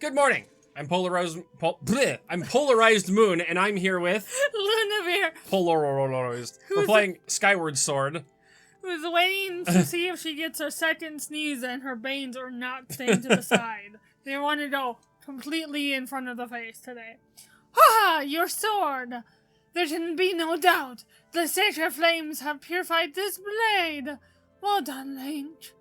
Good morning. I'm Polarized Moon, and I'm here with Lunavir, Polarized. We're playing Skyward Sword. who's waiting to see if she gets a second sneeze and her veins are not staying to the side. They want to go completely in front of the face today. Ha! Your sword! There can be no doubt. The sacred flames have purified this blade. Well done, Link.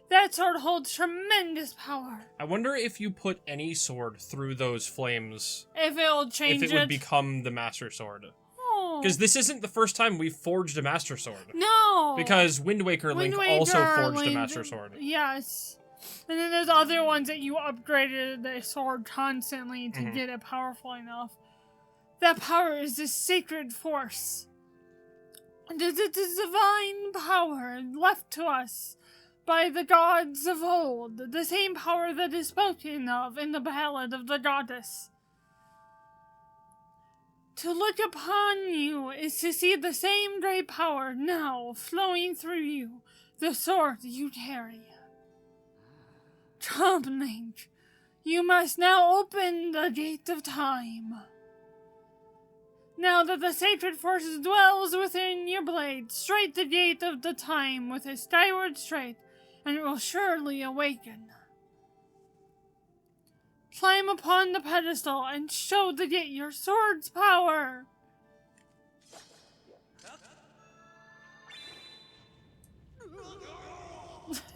That sword holds tremendous power. I wonder if you put any sword through those flames, If it'll change if it would become the Master Sword. Because this isn't the first time we've forged a Master Sword. No! Because Wind Waker Link also forged a Master Sword. Yes. And then there's other ones that you upgraded the sword constantly to get it powerful enough. That power is the sacred force. It is a divine power left to us by the gods of old, the same power that is spoken of in the Ballad of the Goddess. To look upon you is to see the same great power now flowing through you, the sword you carry. Come, Link, you must now open the gate of time. Now that the sacred force dwells within your blade, straight the gate of the time with a skyward straight, and it will surely awaken. Climb upon the pedestal and show the gate your sword's power.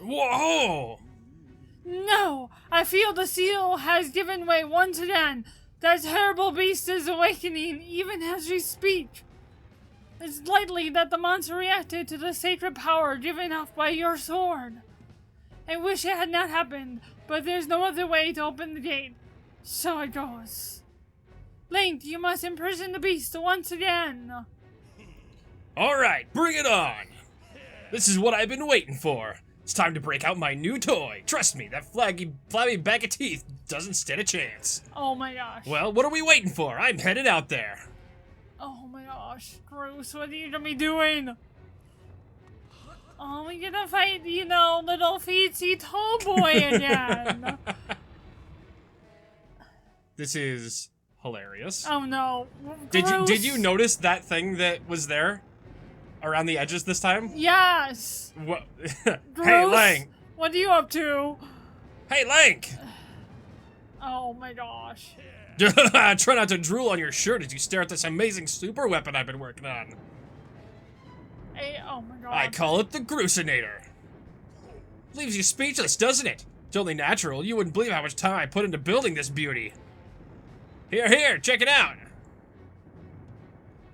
Whoa! No, I feel the seal has given way once again. That terrible beast is awakening even as we speak. It's likely that the monster reacted to the sacred power given off by your sword. I wish it had not happened, but there's no other way to open the gate. So it goes. Link, you must imprison the beast once again. Alright, bring it on! This is what I've been waiting for. It's time to break out my new toy. Trust me, that flabby bag of teeth doesn't stand a chance. Oh my gosh. Well, what are we waiting for? I'm headed out there. Oh my gosh. Bruce, what are you gonna be doing? Oh, we're gonna fight, little feetsy toe boy again. This is hilarious. Oh no. Did you notice that thing that was there? Around the edges this time? Yes. What? Hey, Link. What are you up to? Hey, Link. Oh my gosh. Try not to drool on your shirt as you stare at this amazing super weapon I've been working on. Hey, oh my god. I call it the Grucinator. Leaves you speechless, doesn't it? It's only natural. You wouldn't believe how much time I put into building this beauty. Here, check it out.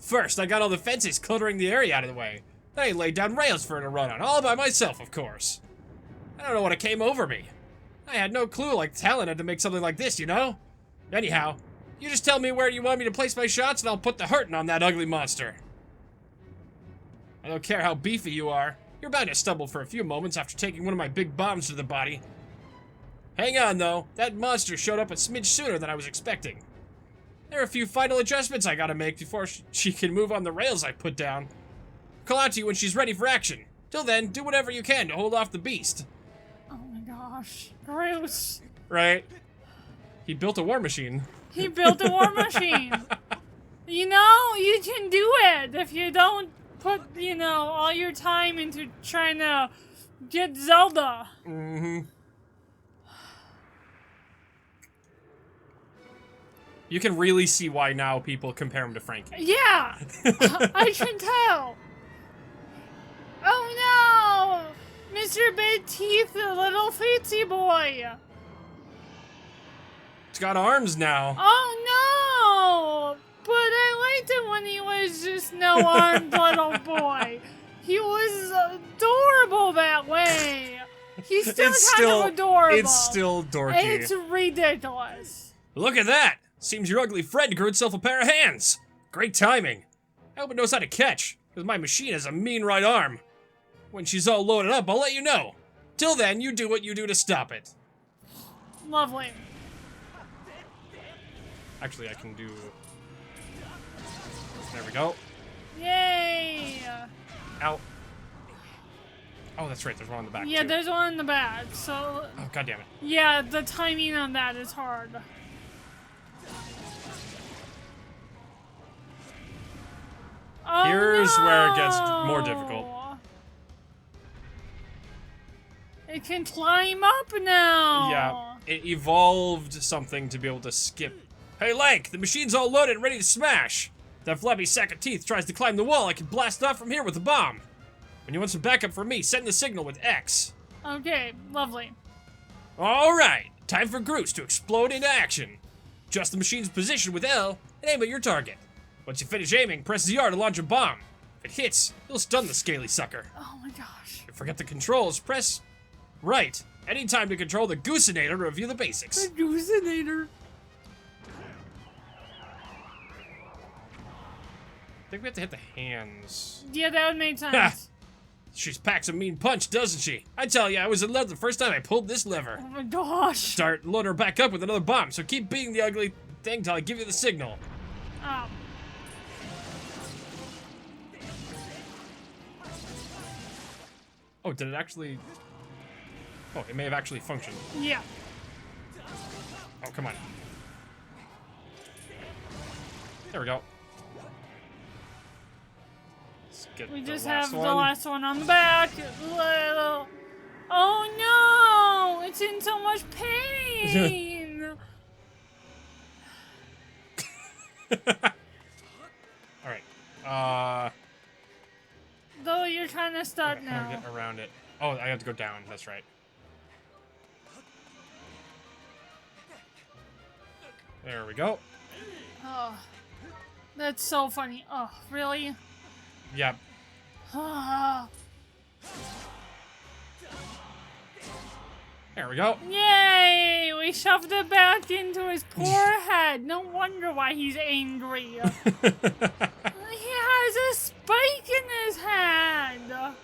First, I got all the fences cluttering the area out of the way. Then I laid down rails for it to run on, all by myself, of course. I don't know what came over me. I had no clue like talent had to make something like this, you know? Anyhow, you just tell me where you want me to place my shots and I'll put the hurtin' on that ugly monster. I don't care how beefy you are. You're bound to stumble for a few moments after taking one of my big bombs to the body. Hang on, though. That monster showed up a smidge sooner than I was expecting. There are a few final adjustments I gotta make before she can move on the rails I put down. Call out to you when she's ready for action. Till then, do whatever you can to hold off the beast. Oh my gosh. Gross. Right? He built a war machine. He built a war machine. You can do it if you don't put, all your time into trying to get Zelda. Mm-hmm. You can really see why now people compare him to Frankie. Yeah! I can tell. Oh no! Mr. Big Teeth, the little feetsy boy. It's got arms now. Oh no! But I liked it when he was just no-armed little boy. He was adorable that way. He's still kind of adorable. It's still dorky. It's ridiculous. Look at that! Seems your ugly friend grew itself a pair of hands. Great timing. I hope it knows how to catch, because my machine has a mean right arm. When she's all loaded up, I'll let you know. Till then, you do what you do to stop it. Lovely. Actually, I can do... There we go. Yay! Ow. Oh, that's right. There's one on the back, Yeah, too. there's one in the back, so... Oh, God damn it. Yeah, the timing on that is hard. Oh, Here's no! where it gets more difficult. It can climb up now! Yeah, it evolved something to be able to skip. Hey, Link, the machine's all loaded and ready to smash. If that flabby sack of teeth tries to climb the wall, I can blast off from here with a bomb. When you want some backup from me, send the signal with X. Okay, lovely. Alright, time for Groose to explode into action. Adjust the machine's position with L and aim at your target. Once you finish aiming, press ZR to launch a bomb. If it hits, you'll stun the scaly sucker. Oh my gosh. If you forget the controls, press right anytime to control the Gooseinator to review the basics. The Gooseinator. I think we have to hit the hands. Yeah, that would make sense. She packs a mean punch, doesn't she? I tell you, I was in love the first time I pulled this lever. Oh my gosh. Start, load her back up with another bomb, so keep beating the ugly thing till I give you the signal. Oh. Oh, did it actually... Oh, it may have actually functioned. Yeah. Oh, come on. There we go. Let's get We just the have last the one. last one on the back. Little. Oh no! It's in so much pain! Alright. Though you're kind of stuck How do I now. get around it? Oh, I have to go down. That's right. There we go. Oh. That's so funny. Oh, really? Yep. Ah. There we go. Yay! We shoved it back into his poor head. No wonder why he's angry. He has a spike in his head.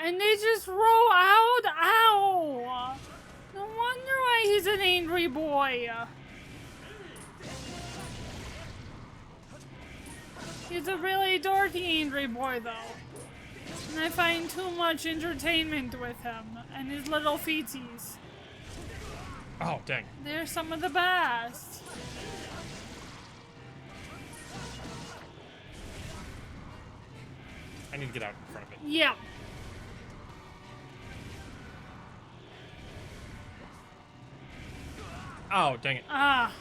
And they just roll out. Ow! No wonder why he's an angry boy. He's a really dorky angry boy, though. And I find too much entertainment with him and his little feeties. Oh, dang. They're some of the best. I need to get out in front of it. Yeah. Oh, dang it. Ah.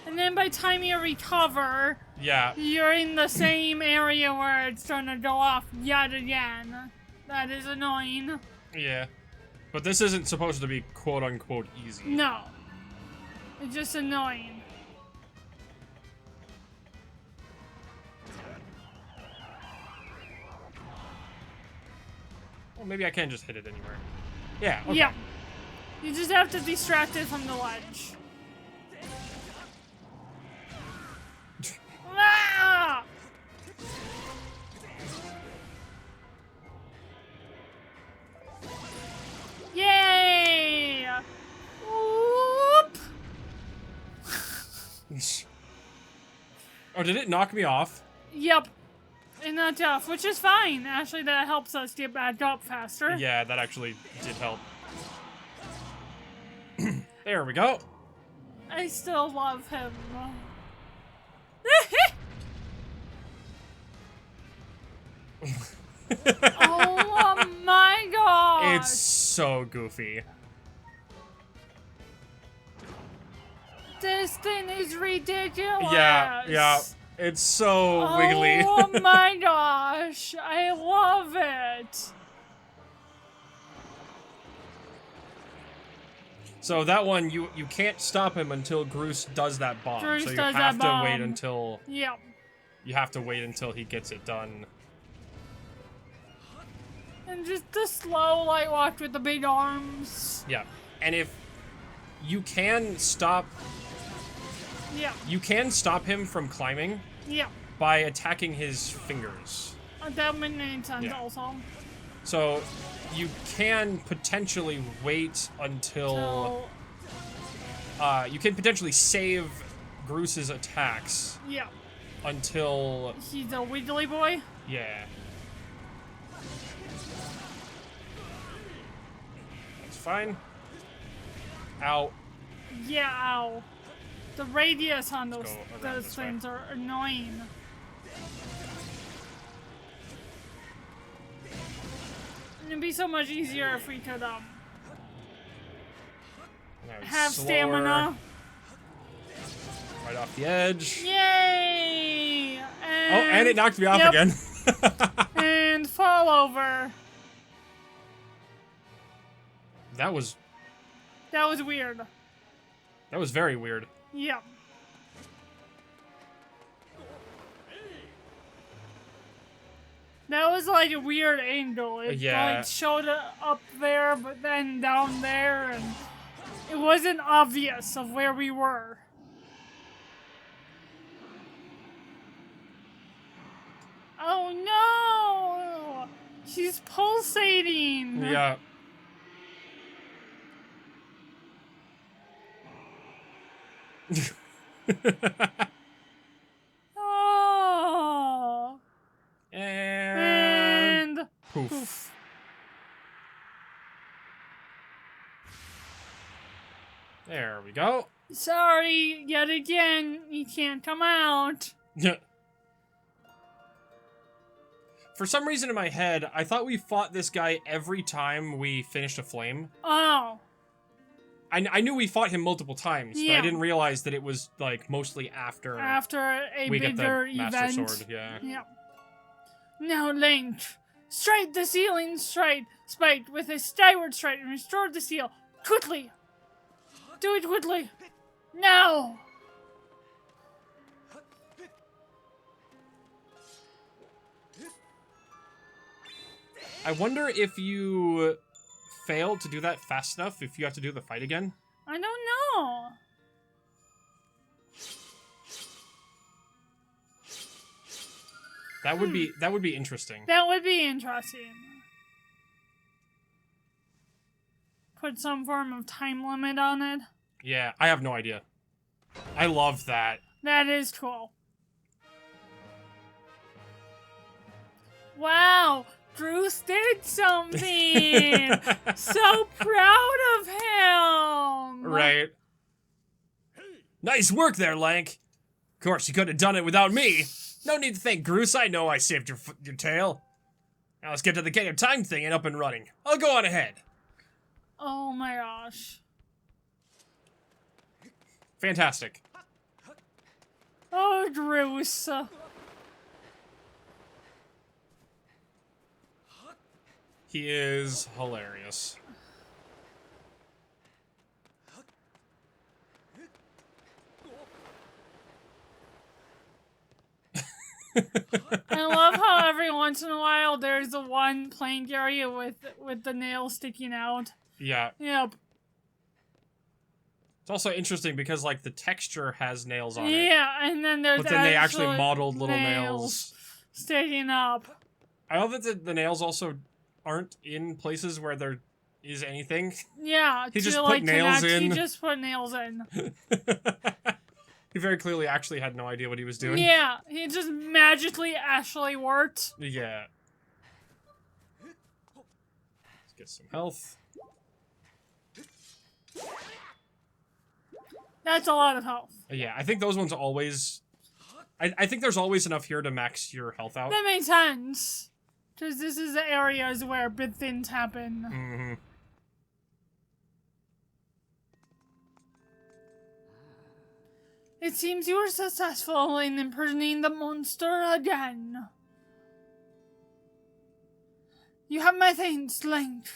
And then by the time you recover, Yeah. you're in the same area where it's gonna go off yet again. That is annoying. Yeah. But this isn't supposed to be quote-unquote easy. No. It's just annoying. Well, maybe I can just hit it anywhere. Yeah, okay. Yeah. You just have to distract it from the ledge. Ah! Yay! Whoop! Oh, did it knock me off? Yep. And that's tough, which is fine. Actually, that helps us get back up faster. Yeah, that actually did help. There we go. I still love him. Oh my god! It's so goofy. This thing is ridiculous. Yeah. It's so wiggly. Oh my gosh, I love it. So that one, you can't stop him until Groose does that bomb. Groose so you does have that to bomb. wait until Yep. he gets it done. And just the slow light walk with the big arms. Yeah. And if you can stop Yeah. him from climbing Yeah. by attacking his fingers. That would make sense Yeah. also. So you can potentially wait until you can potentially save Groose's attacks Yeah. until He's a wiggly boy. yeah. fine. Ow. Yeah, ow. The radius on Let's those go around this things are annoying. It'd be so much easier if we could Now it's have slower. stamina. Right off the edge. Yay! And it knocked me off again. And fall over. That was weird. That was very weird. Yep. That was like a weird angle. It like showed up there, but then down there, and it wasn't obvious of where we were. Oh no! She's pulsating. Yeah. Oh. And poof. Poof. There we go. Sorry, yet again, you can't come out. For some reason in my head, I thought we fought this guy every time we finished a flame. Oh. I knew we fought him multiple times, but I didn't realize that it was, like, mostly after a we bigger get the event. Master Sword, yeah. Yep. Now, Link, strike the ceiling spike with a skyward strike and restore the seal. Quickly! Do it quickly! Now! I wonder if you fail to do that fast enough, if you have to do the fight again. I don't know. That would be interesting. That would be interesting. Put some form of time limit on it. Yeah, I have no idea. I love that. That is cool. Wow, Bruce did something! So proud of him! Right. Nice work there, Lank. Of course, you could have done it without me. No need to thank Groose. I know I saved your tail. Now let's get to the Gate of Time thing and up and running. I'll go on ahead. Oh my gosh. Fantastic. Oh, Groose. He is hilarious. I love how every once in a while there's the one plank area with the nail sticking out. Yeah. Yep. It's also interesting because, like, the texture has nails on it. Yeah, and then there's But then they actually modeled little nails sticking up. I love that the nails also aren't in places where there is anything. Yeah, he just put nails in. He just put nails in. He very clearly actually had no idea what he was doing. Yeah, he just magically actually worked. Yeah. Let's get some health. That's a lot of health. Yeah, I think those ones always... I think there's always enough here to max your health out. That makes sense. Because this is the areas where big things happen. Mm-hmm. It seems you were successful in imprisoning the monster again. You have my thanks, Link.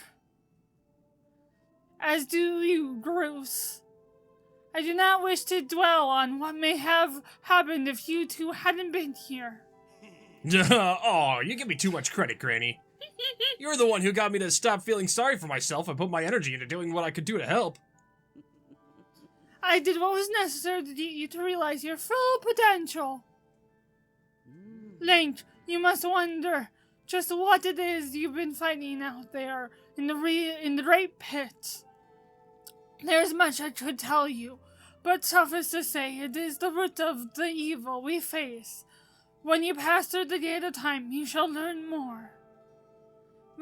As do you, Groose. I do not wish to dwell on what may have happened if you two hadn't been here. Oh, you give me too much credit, Granny. You're the one who got me to stop feeling sorry for myself and put my energy into doing what I could do to help. I did what was necessary to get you to realize your full potential. Link, you must wonder just what it is you've been fighting out there in the great pit. There's much I could tell you, but suffice to say, it is the root of the evil we face. When you pass through the Gate of Time, you shall learn more.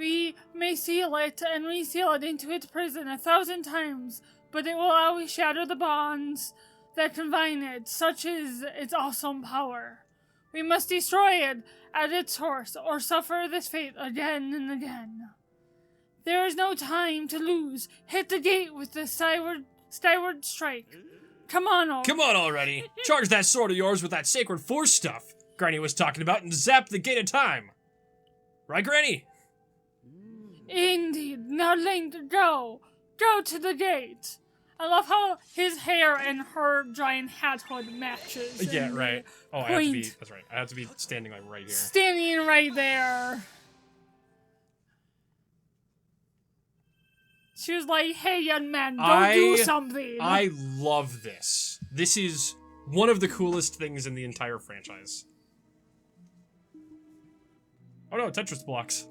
We may seal it and reseal it into its prison 1,000 times, but it will always shatter the bonds that confine it, such is its awesome power. We must destroy it at its source, or suffer this fate again and again. There is no time to lose. Hit the gate with the Skyward strike. Come on already. Come on already. Charge that sword of yours with that sacred force stuff Granny was talking about and zap the gate of time. Right, Granny? Indeed. Now, Link, go. Go to the gate. I love how his hair and her giant hat hood matches. Yeah, right. Oh, I have to be, that's right. I have to be standing like right here. Standing right there. She was like, hey, young man, go do something. I love this. This is one of the coolest things in the entire franchise. Oh no, Tetris blocks.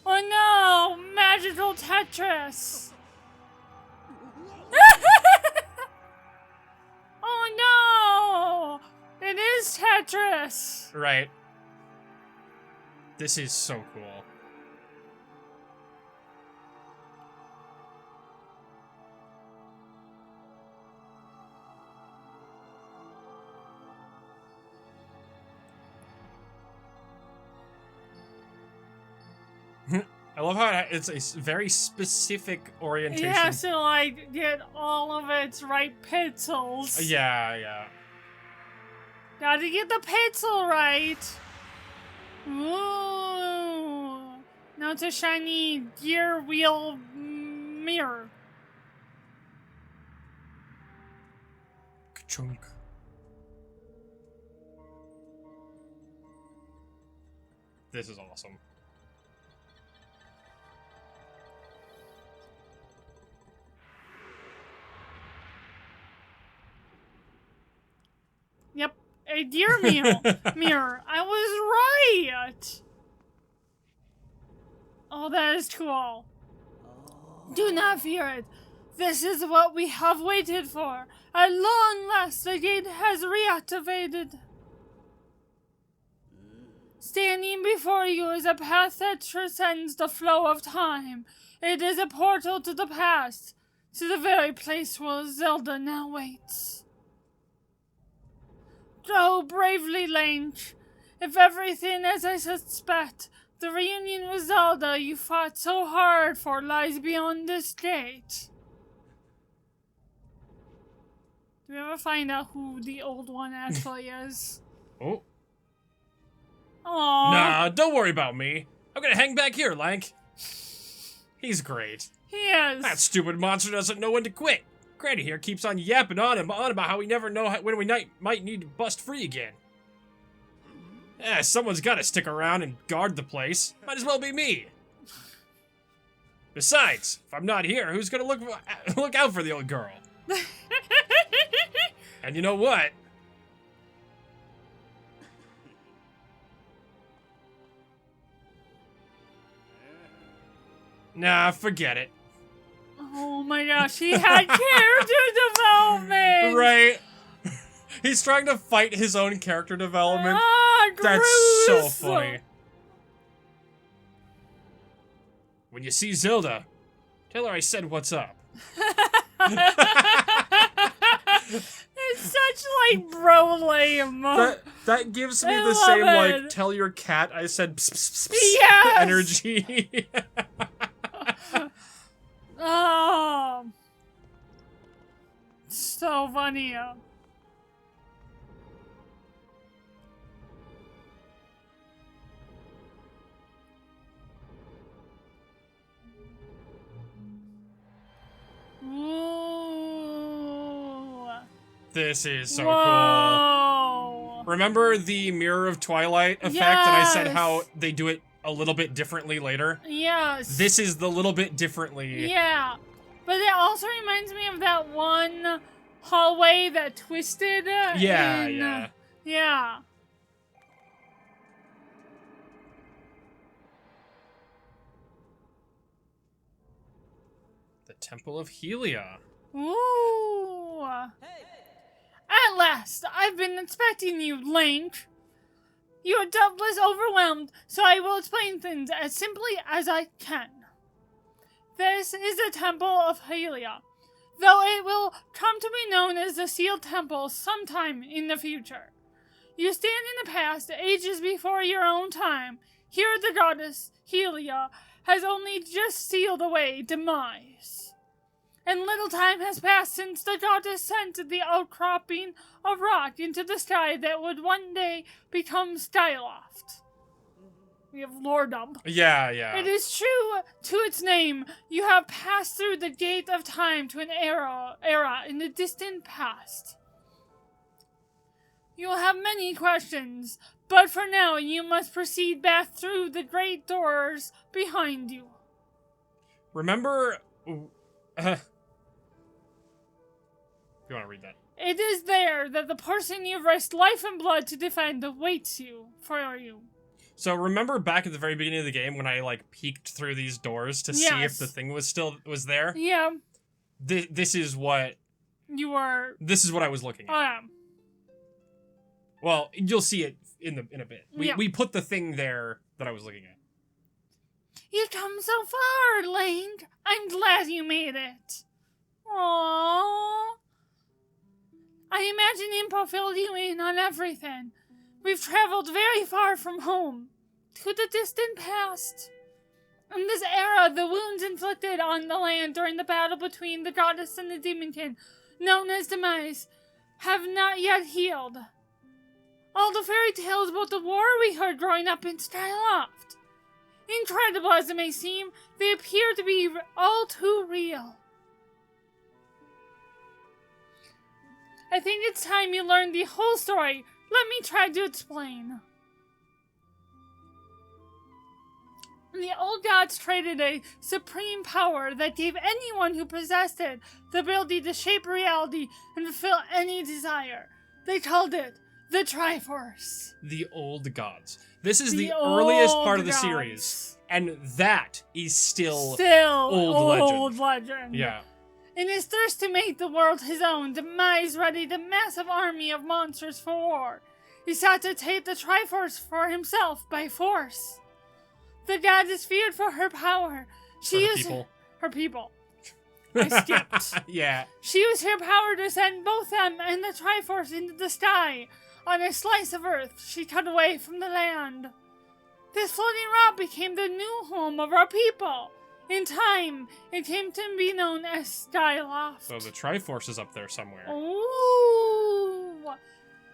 Oh no, magical Tetris. Oh no, it is Tetris. Right. This is so cool. I love how it's a very specific orientation. It has to, like, get all of its right pixels. Yeah, yeah. Gotta get the pixel right. Ooh. Now it's a shiny gear wheel mirror. Ka-chunk. This is awesome. Yep, a deer mirror. I was right. Oh, that is cool. Do not fear it. This is what we have waited for. At long last, the gate has reactivated. Standing before you is a path that transcends the flow of time. It is a portal to the past, to the very place where Zelda now waits. Go bravely, Link. If everything as I suspect, the reunion with Zelda you fought so hard for lies beyond this gate. Do we ever find out who the old one actually is? Oh. Aww. Nah, don't worry about me. I'm gonna hang back here, Link. He's great. He is. That stupid monster doesn't know when to quit. Granny here keeps on yapping on and on about how we never know when we might need to bust free again. Someone's gotta stick around and guard the place. Might as well be me. Besides, if I'm not here, who's gonna look out for the old girl? And you know what? Nah, forget it. Oh my gosh, he had character development! Right. He's trying to fight his own character development. Ah, That's so funny. When you see Zelda, tell her I said what's up. It's such, like, bro lame. That gives me I the same, love it. like, tell your cat I said pss, pss, pss, Yes! energy. Oh. So funny. Ooh. This is so Whoa. cool. Remember the Mirror of Twilight effect that I said how they do it a little bit differently later? Yes. This is the little bit differently. Yeah. But it also reminds me of that one hallway that twisted. Yeah. Yeah. The Temple of Helia. Ooh. At last, I've been expecting you, Link. You are doubtless overwhelmed, so I will explain things as simply as I can. This is the Temple of Helia, though it will come to be known as the Sealed Temple sometime in the future. You stand in the past, ages before your own time. Here the goddess, Helia, has only just sealed away demise. And little time has passed since the goddess sent the outcropping of rock into the sky that would one day become Skyloft. We have Lordum. Yeah. It is true to its name. You have passed through the gate of time to an era in the distant past. You will have many questions, but for now you must proceed back through the great doors behind you. Remember... You want to read that? It is there that the person you've risked life and blood to defend awaits you for you. So remember back at the very beginning of the game when I, like, peeked through these doors to see if the thing was there? Yeah. This is what... This is what I was looking at. Well, you'll see it in a bit. We put the thing there that I was looking at. You've come so far, Link. I'm glad you made it. Aww. I imagine Impa filled you in on everything. We've traveled very far from home, to the distant past. In this era, the wounds inflicted on the land during the battle between the goddess and the demonkin, known as Demise, have not yet healed. All the fairy tales about the war we heard growing up in Skyloft. Incredible as it may seem, they appear to be all too real. I think it's time you learned the whole story. Let me try to explain. The old gods traded a supreme power that gave anyone who possessed it the ability to shape reality and fulfill any desire. They called it the Triforce. The old gods. This is the earliest part of the series. And that is still old legend. Yeah. In his thirst to make the world his own, Demise readied a massive army of monsters for war. He sought to take the Triforce for himself by force. The goddess feared for her power. Her people. I skipped. Yeah. She used her power to send both them and the Triforce into the sky. On a slice of earth she cut away from the land. This floating rock became the new home of our people. In time, it came to be known as Skyloft. So the Triforce is up there somewhere. Ooh!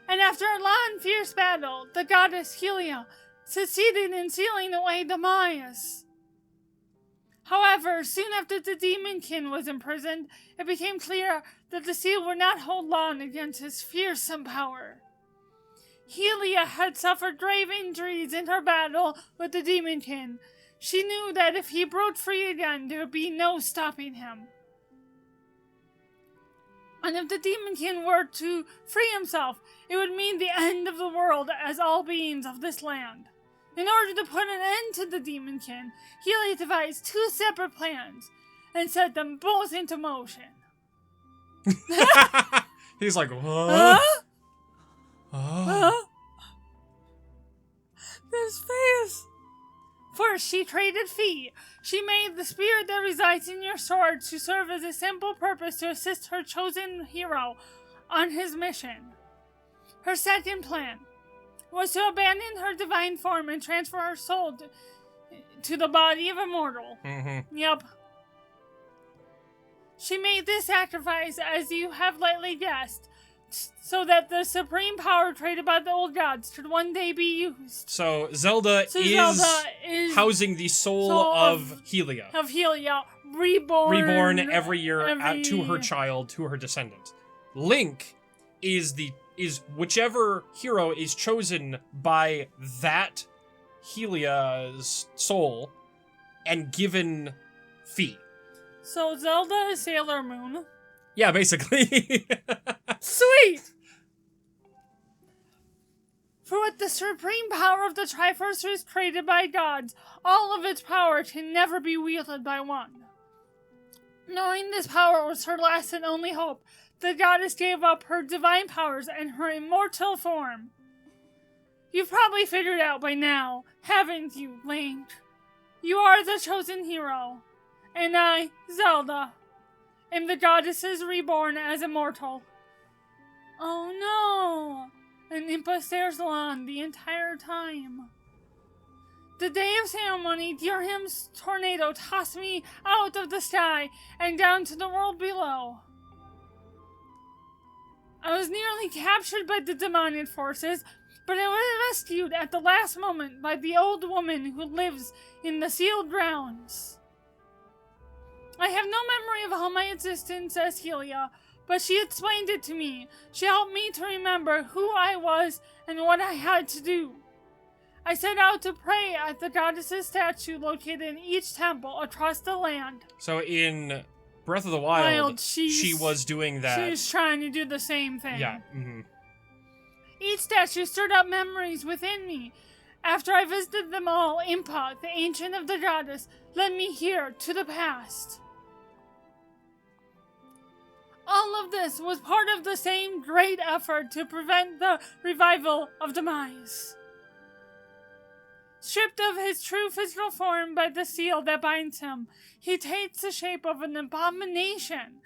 And after a long, fierce battle, the goddess Helia succeeded in sealing away Demise. However, soon after the demonkin was imprisoned, it became clear that the seal would not hold long against his fearsome power. Helia had suffered grave injuries in her battle with the demonkin. She knew that if he broke free again, there would be no stopping him. And if the demonkin were to free himself, it would mean the end of the world as all beings of this land. In order to put an end to the demonkin, Helia devised two separate plans and set them both into motion. He's like, what? This face! First, she traded Fee. She made the spirit that resides in your sword to serve as a simple purpose to assist her chosen hero on his mission. Her second plan was to abandon her divine form and transfer her soul to the body of a mortal. Mm-hmm. Yep. She made this sacrifice, as you have lightly guessed, so that the supreme power traded by the old gods could one day be used. So Zelda is housing the soul of Helia. Of Helia, reborn every year to her child, to her descendant. Link is whichever hero is chosen by that Helia's soul and given Fee. So Zelda is Sailor Moon. Yeah, basically. Sweet! For with the supreme power of the Triforce is created by gods, all of its power can never be wielded by one. Knowing this power was her last and only hope, the goddess gave up her divine powers and her immortal form. You've probably figured out by now, haven't you, Link? You are the chosen hero. And I, Zelda, am the goddesses reborn as immortal. Oh no! And Impa stares on the entire time. The day of ceremony, Dirham's tornado tossed me out of the sky and down to the world below. I was nearly captured by the demonic forces, but I was rescued at the last moment by the old woman who lives in the sealed grounds. I have no memory of all my existence as Helia, but she explained it to me. She helped me to remember who I was and what I had to do. I set out to pray at the goddess's statue located in each temple across the land. So in Breath of the Wild, she was doing that. She's trying to do the same thing. Yeah. Mm-hmm. Each statue stirred up memories within me. After I visited them all, Impa, the ancient of the goddess, led me here to the past. All of this was part of the same great effort to prevent the revival of Demise. Stripped of his true physical form by the seal that binds him, he takes the shape of an abomination.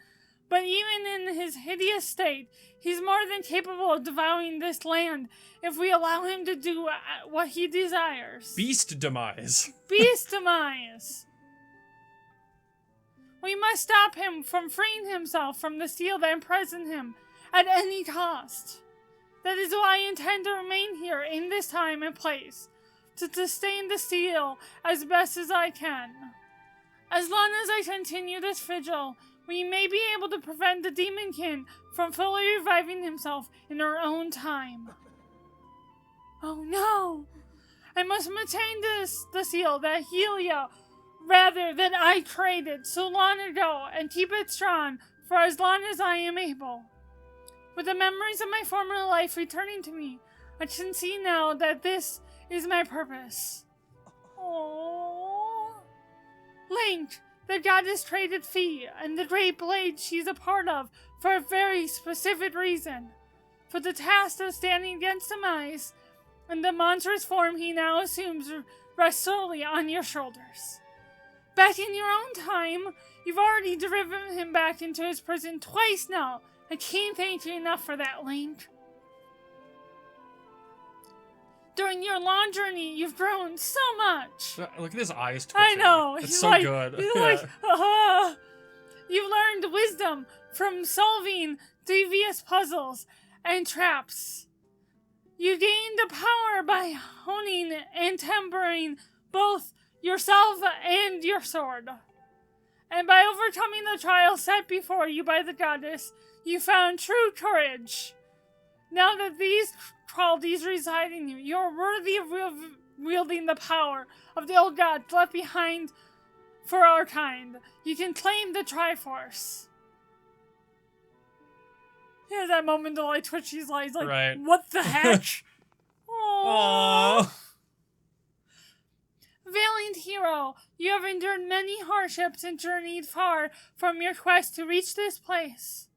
But even in his hideous state, he's more than capable of devouring this land if we allow him to do what he desires. Beast Demise. Beast Demise. We must stop him from freeing himself from the seal that imprisoned him at any cost. That is why I intend to remain here in this time and place, to sustain the seal as best as I can. As long as I continue this vigil, we may be able to prevent the demonkin from fully reviving himself in our own time. Oh no! I must maintain the seal that Helia, rather than I created so long ago, and keep it strong for as long as I am able. With the memories of my former life returning to me, I can see now that this is my purpose. Oh, Link, the goddess traded Fee and the great blade she's a part of for a very specific reason. For the task of standing against Demise and the monstrous form he now assumes rests solely on your shoulders. Back in your own time, you've already driven him back into his prison twice now. I can't thank you enough for that, Link. During your long journey, you've grown so much. Look at his eyes twitching. I know. It's so good. He's like, You've learned wisdom from solving devious puzzles and traps. You gained the power by honing and tempering both yourself and your sword. And by overcoming the trial set before you by the goddess, you found true courage. Now that these qualities reside in you, you are worthy of wielding the power of the old gods left behind for our kind. You can claim the Triforce. Here's that moment of like twitch. He's like, right. What the heck? Aww. Valiant hero, you have endured many hardships and journeyed far from your quest to reach this place.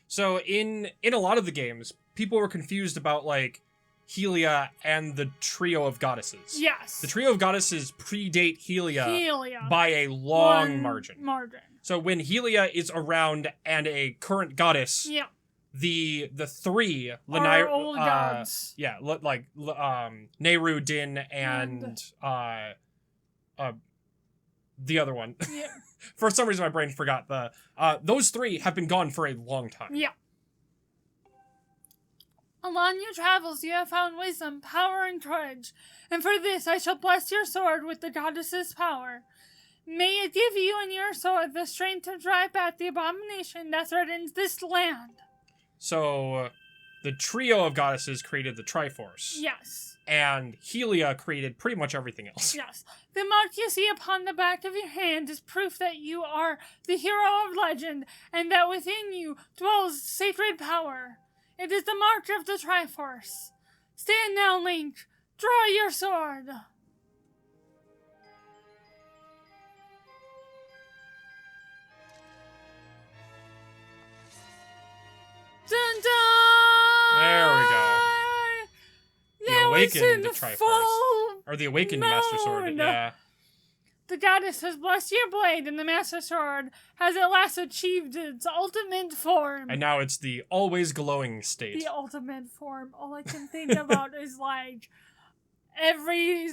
So in a lot of the games, people were confused about, like, Helia and the trio of goddesses. Yes. The trio of goddesses predate Helia by a long margin. So when Helia is around and a current goddess, yeah, the three are old gods. Yeah, like Nehru, Din, and the other one. Yeah. For some reason, my brain forgot those three have been gone for a long time. Yeah. Along your travels, you have found wisdom, power, and courage, and for this I shall bless your sword with the goddess's power. May it give you and your sword the strength to drive back the abomination that threatens this land. So, the trio of goddesses created the Triforce. Yes. And Helia created pretty much everything else. Yes. The mark you see upon the back of your hand is proof that you are the hero of legend, and that within you dwells sacred power. It is the mark of the Triforce. Stand now, Link. Draw your sword. Dun dun! There we go. There awakened in Triforce. full Or the awakened Master Sword, mode. yeah. The goddess has blessed your blade, and the Master Sword has at last achieved its ultimate form. And now it's the always glowing state. The ultimate form. All I can think about is, like, every,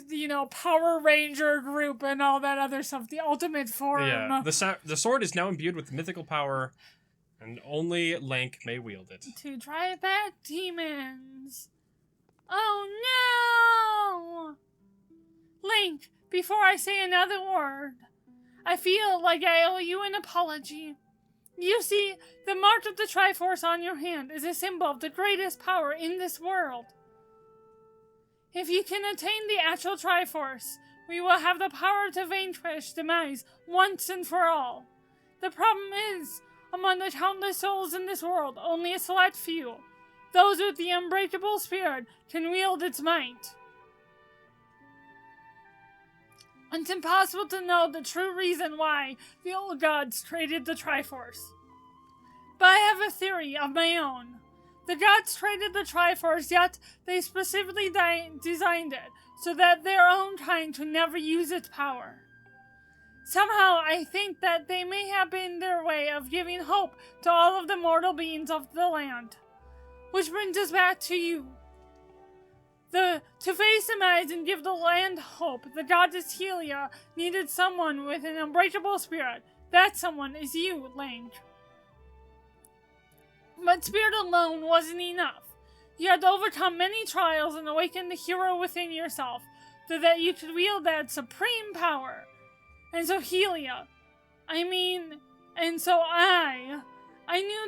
Power Ranger group and all that other stuff. The ultimate form. Yeah, the sword is now imbued with mythical power, and only Link may wield it. To drive back demons. Oh, no! Link, before I say another word, I feel like I owe you an apology. You see, the mark of the Triforce on your hand is a symbol of the greatest power in this world. If you can attain the actual Triforce, we will have the power to vanquish demise once and for all. The problem is, among the countless souls in this world, only a select few, those with the unbreakable spirit, can wield its might. It's impossible to know the true reason why the old gods created the Triforce. But I have a theory of my own. The gods created the Triforce, yet they specifically designed it so that their own kind could never use its power. Somehow, I think that they may have been their way of giving hope to all of the mortal beings of the land. Which brings us back to you. To face demise and give the land hope, the goddess Helia needed someone with an unbreakable spirit. That someone is you, Link. But spirit alone wasn't enough. You had to overcome many trials and awaken the hero within yourself, so that you could wield that supreme power. And so Helia, I knew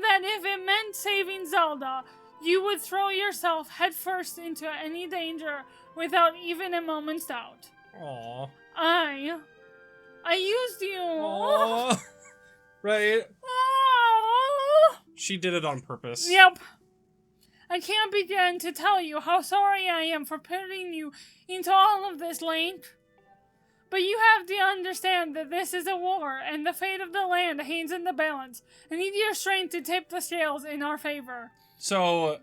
that if it meant saving Zelda, you would throw yourself headfirst into any danger without even a moment's doubt. Aww. I used you. Aww. Right. Aww. She did it on purpose. Yep. I can't begin to tell you how sorry I am for putting you into all of this, Link. But you have to understand that this is a war, and the fate of the land hangs in the balance. I need your strength to tip the scales in our favor. So,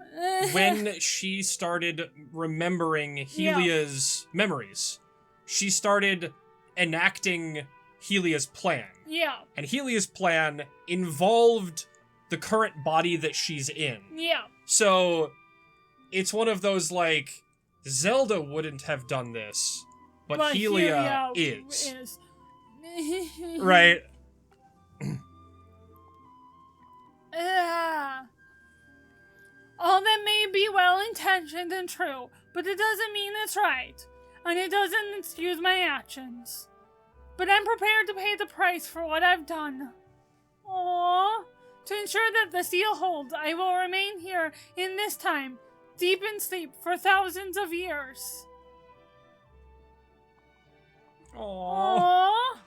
when she started remembering Helia's memories, she started enacting Helia's plan. Yeah. And Helia's plan involved the current body that she's in. Yeah. So, it's one of those, like, Zelda wouldn't have done this, but Helia is. Right? All that may be well-intentioned and true, but it doesn't mean it's right, and it doesn't excuse my actions. But I'm prepared to pay the price for what I've done. Aww. To ensure that the seal holds, I will remain here in this time, deep in sleep for thousands of years. Aww.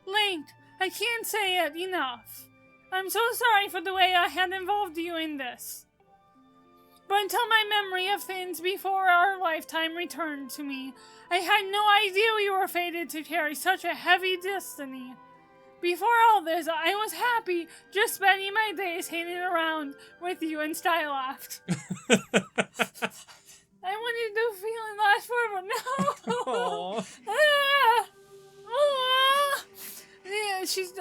Link, I can't say it enough. I'm so sorry for the way I had involved you in this. But until my memory of things before our lifetime returned to me, I had no idea we were fated to carry such a heavy destiny. Before all this, I was happy just spending my days hanging around with you and Stylaft. I wanted to feel it last forever. No! Yeah, she's...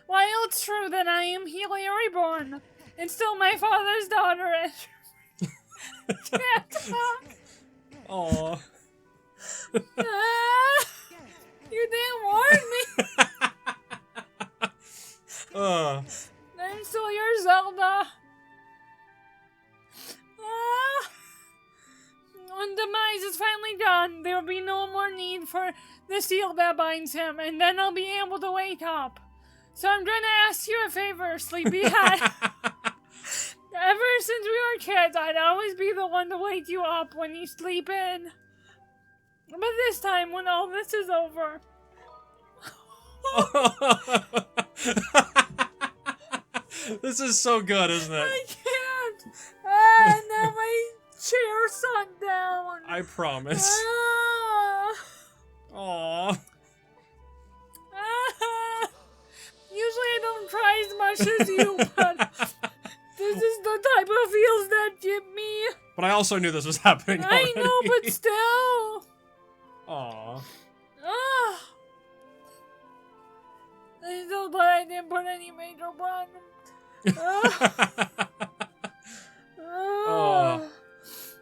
While it's true that I am Helia Reborn, it's still my father's daughter and... can't talk. Aww. You didn't warn me. I'm still your Zelda. When demise is finally gone, there will be no more need for the seal that binds him, and then I'll be able to wake up. So I'm going to ask you a favor, Sleepyhead. Ever since we were kids, I'd always be the one to wake you up when you sleep in. But this time, when all this is over... This is so good, isn't it? I can't! Now my chair sunk down. I promise. Aww. Usually I don't cry as much much as you, but this is the type of feels that give me. But I also knew this was happening already. I know, but still. Aww. Ah. I so glad I didn't put any makeup on. Oh.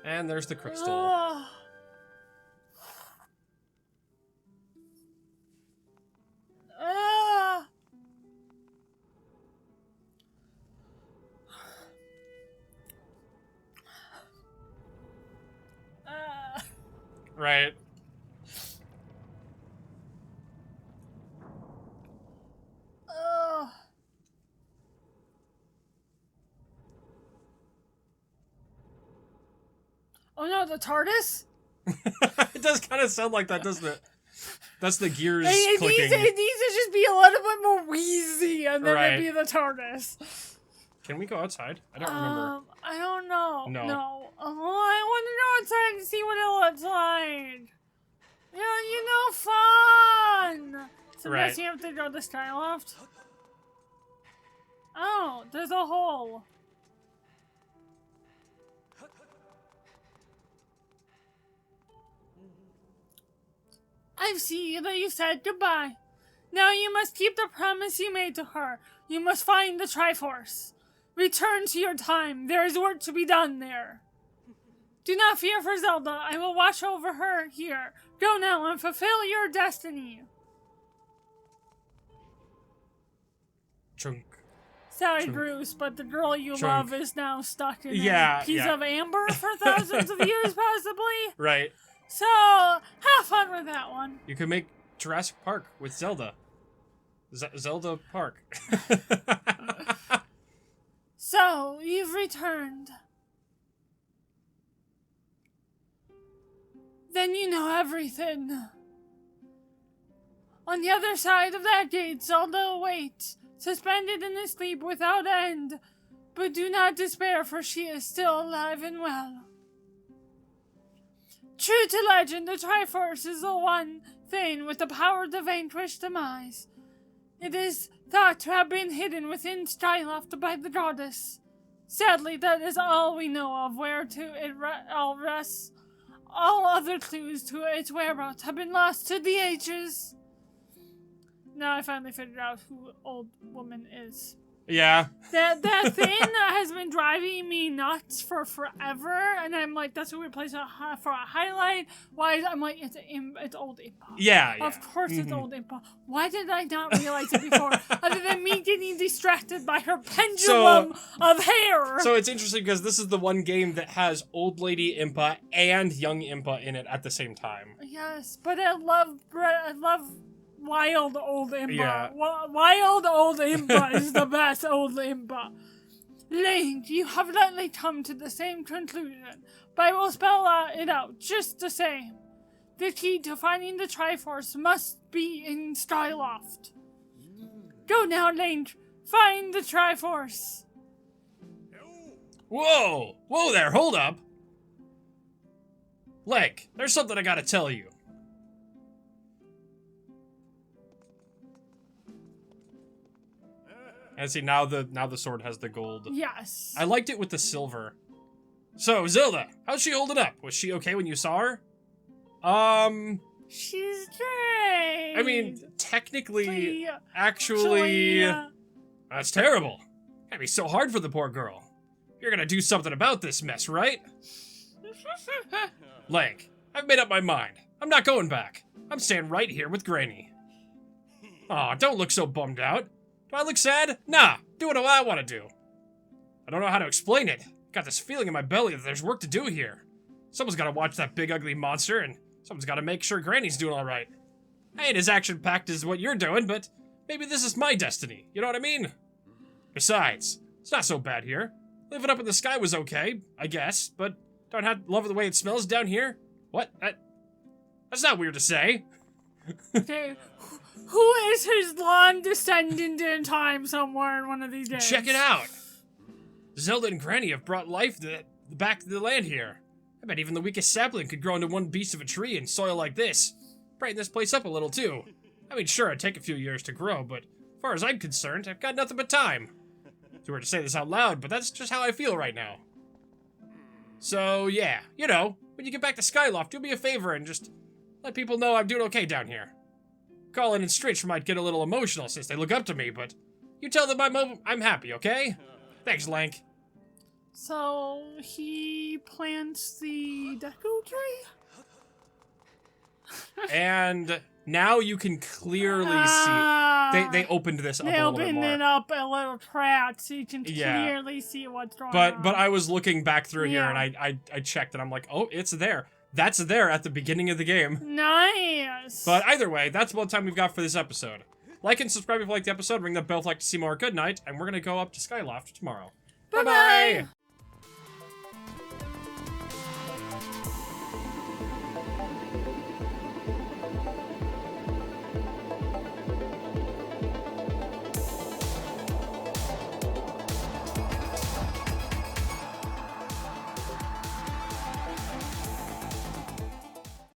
And there's the crystal. Right. Oh no, the TARDIS? It does kind of sound like that, doesn't it? That's the gears clicking. It needs to just be a little bit more wheezy, and then it'd be the TARDIS. Can we go outside? I don't remember. I don't know. No. Oh, I want to go outside and see what it looks like. Fun! So does you have to go to the Skyloft? Oh, there's a hole. I see that you said goodbye. Now you must keep the promise you made to her. You must find the Triforce. Return to your time. There is work to be done there. Do not fear for Zelda. I will watch over her here. Go now and fulfill your destiny. Chunk. Sorry, Bruce, but the girl you love is now stuck in a piece of amber for thousands of years, possibly. Right. So, have fun with that one. You could make Jurassic Park with Zelda. Zelda Park. So, you've returned. Then you know everything. On the other side of that gate, Zelda awaits, suspended in a sleep without end. But do not despair, for she is still alive and well. True to legend, the Triforce is the one thing with the power to vanquish demise. It is thought to have been hidden within Skyloft by the goddess. Sadly, that is all we know of where it all rests. All other clues to its whereabouts have been lost to the ages. Now I finally figured out who old woman is. Yeah. That thing has been driving me nuts for forever, and I'm like, that's a weird place for a highlight. Why? I'm like, it's old Impa. Yeah. Of course it's old Impa. Why did I not realize it before? Other than me getting distracted by her pendulum of hair. So it's interesting because this is the one game that has old lady Impa and young Impa in it at the same time. Yes, but I love wild old Impa. Yeah. Wild old Impa is the best old Impa. Link, you have lately come to the same conclusion, but I will spell it out just the same. The key to finding the Triforce must be in Skyloft. Go now, Link. Find the Triforce. Whoa! Whoa there, hold up! Link, there's something I gotta tell you. And see, now the sword has the gold. Yes. I liked it with the silver. So, Zelda, how's she holding up? Was she okay when you saw her? She's great. I mean, technically, actually, that's terrible. Gotta be so hard for the poor girl. You're gonna do something about this mess, right? Link, I've made up my mind. I'm not going back. I'm staying right here with Granny. Aw, don't look so bummed out. Do I look sad? Nah, do what I want to do. I don't know how to explain it. Got this feeling in my belly that there's work to do here. Someone's gotta watch that big ugly monster, and someone's gotta make sure Granny's doing alright. I ain't as action-packed as what you're doing, but maybe this is my destiny, you know what I mean? Besides, it's not so bad here. Living up in the sky was okay, I guess, but don't love the way it smells down here? What? That's not weird to say. Okay. Who is his long descendant in time somewhere in one of these days? Check it out! Zelda and Granny have brought life back to the land here. I bet even the weakest sapling could grow into one beast of a tree in soil like this. Brighten this place up a little, too. I mean, sure, it'd take a few years to grow, but as far as I'm concerned, I've got nothing but time. It's weird to say this out loud, but that's just how I feel right now. So, yeah, you know, when you get back to Skyloft, do me a favor and just let people know I'm doing okay down here. Colin and Stritch might get a little emotional since they look up to me, but you tell them I'm happy, okay? Thanks, Lank. So, he plants the Deku tree? And now you can clearly see... They opened this up a little bit more. They opened it up a little track so you can clearly see what's going on. But I was looking back through here and I checked and I'm like, oh, it's there. That's there at the beginning of the game. Nice. But either way, that's about the time we've got for this episode. Like and subscribe if you like the episode, ring the bell if you'd like to see more. Good night, and we're gonna go up to Skyloft tomorrow. Bye-bye!